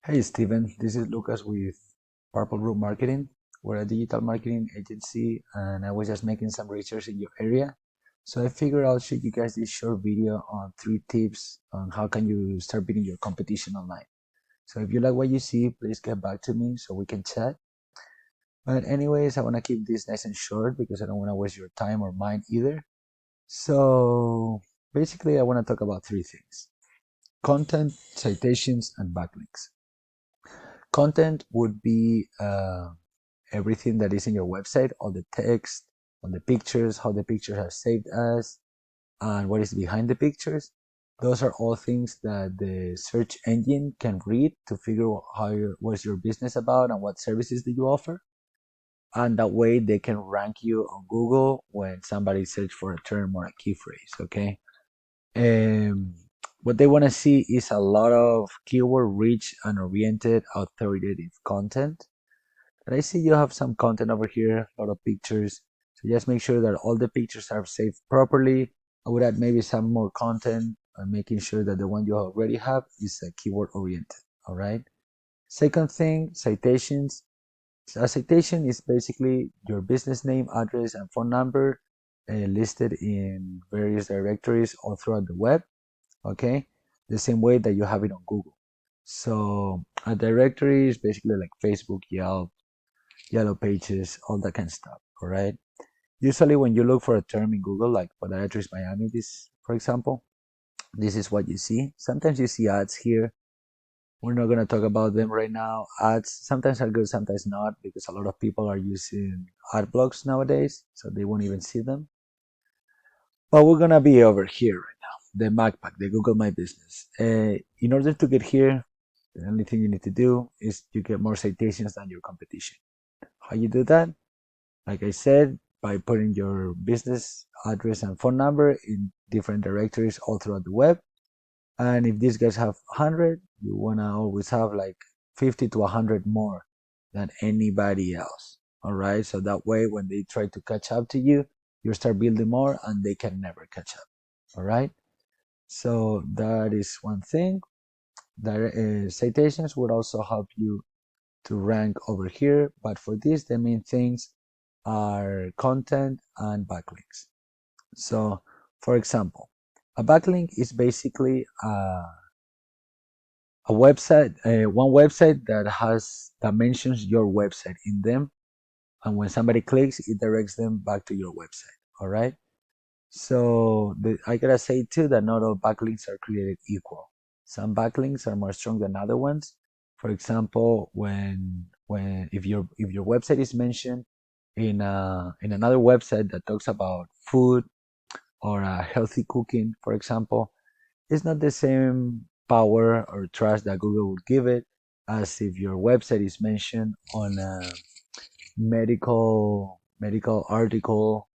Hey Steven, this is Lucas with Purple Root Marketing. We're a digital marketing agency and I was just making some research in your area. So I figured I'll shoot you guys this short video on 3 tips on how can you start beating your competition online. So if you like what you see, please get back to me so we can chat. But anyways, I want to keep this nice and short because I don't want to waste your time or mine either. So basically I want to talk about 3 things: content, citations, and backlinks. Content would be everything that is in your website, all the text, all the pictures, how the pictures are saved as, and what is behind the pictures. Those are all things that the search engine can read to figure out what's your business about and what services do you offer. And that way they can rank you on Google when somebody search for a term or a key phrase, okay? Um, what they want to see is a lot of keyword rich and oriented authoritative content. And I see you have some content over here, a lot of pictures. So just make sure that all the pictures are saved properly. I would add maybe some more content and making sure that the one you already have is keyword oriented. All right. Second thing, citations. A citation is basically your business name, address, and phone number listed in various directories all throughout the web. Okay. The same way that you have it on Google. So a directory is basically like Facebook, Yelp, Yellow Pages, all that kind of stuff. All right. Usually, when you look for a term in Google, like Podiatrist Miami, this, for example, this is what you see. Sometimes you see ads here. We're not going to talk about them right now. Ads sometimes are good, sometimes not, because a lot of people are using ad blocks nowadays, so they won't even see them. But we're going to be over here right now, the backpack, the Google My Business. In order to get here, the only thing you need to do is you get more citations than your competition. How you do that? Like I said, by putting your business address and phone number in different directories all throughout the web. And if these guys have 100, you want to always have like 50 to 100 more than anybody else. All right. So that way, when they try to catch up to you, you start building more and they can never catch up. All right. So that is one thing. Citations would also help you to rank over here. But for this, the main things are content and backlinks. So, for example, a backlink is basically a website, one website that mentions your website in them, and when somebody clicks, it directs them back to your website. All right. So I gotta say too that not all backlinks are created equal. Some backlinks are more strong than other ones. For example, when if your website is mentioned in another website that talks about food or healthy cooking, for example, it's not the same power or trust that Google would give it as if your website is mentioned on a medical article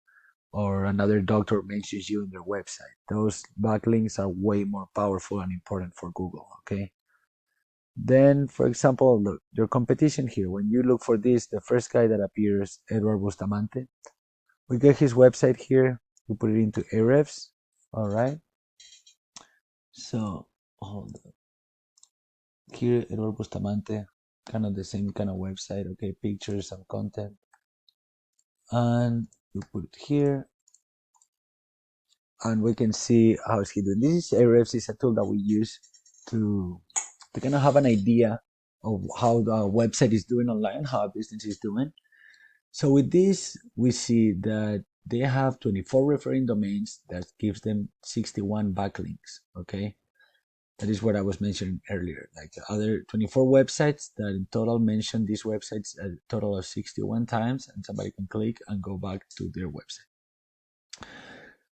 or another doctor mentions you in their website. Those backlinks are way more powerful and important for Google, okay? Then, for example, look, your competition here, when you look for this, the first guy that appears, Edward Bustamante, we get his website here, we put it into Ahrefs, all right? So, hold on. Here, Edward Bustamante, kind of the same kind of website, okay? Pictures and content. And we put it here, and we can see how is he doing. This is Ahrefs, is a tool that we use to kind of have an idea of how the website is doing online, how a business is doing. So with this, we see that they have 24 referring domains that gives them 61 backlinks. Okay, that is what I was mentioning earlier. Like the other 24 websites that in total mention these websites a total of 61 times, and somebody can click and go back to their website.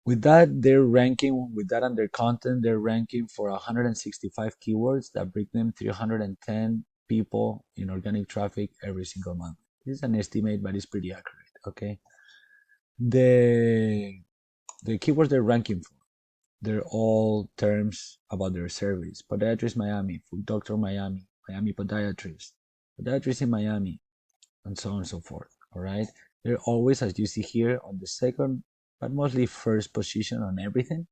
With that, they're ranking, with that under content, they're ranking for 165 keywords that bring them 310 people in organic traffic every single month. This is an estimate, but it's pretty accurate, okay? The, the keywords they're ranking for, they're all terms about their service. Podiatrist Miami, Food Doctor Miami, Miami Podiatrist, Podiatrist in Miami, and so on and so forth, all right? They're always, as you see here, on the second, but mostly first position on everything.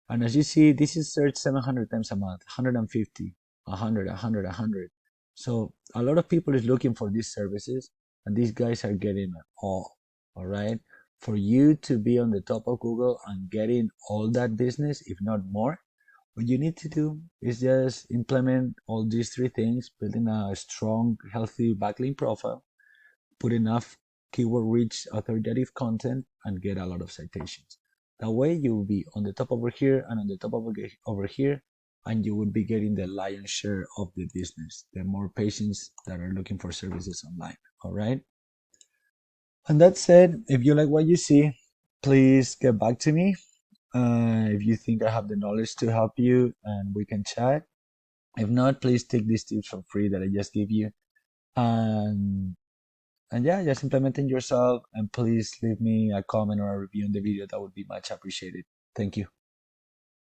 And as you see, this is searched 700 times a month, 150. 100. So a lot of people is looking for these services, and these guys are getting it all right? For you to be on the top of Google and getting all that business, if not more, what you need to do is just implement all these three things: building a strong, healthy backlink profile, put enough keyword rich authoritative content, and get a lot of citations. That way you will be on the top over here and on the top over here, and you would be getting the lion's share of the business, the more patients that are looking for services online. All right. And that said, if you like what you see, please get back to me. If you think I have the knowledge to help you, and we can chat. If not, please take these tips for free that I just gave you. And and yeah, just implementing yourself. And please leave me a comment or a review on the video. That would be much appreciated. Thank you.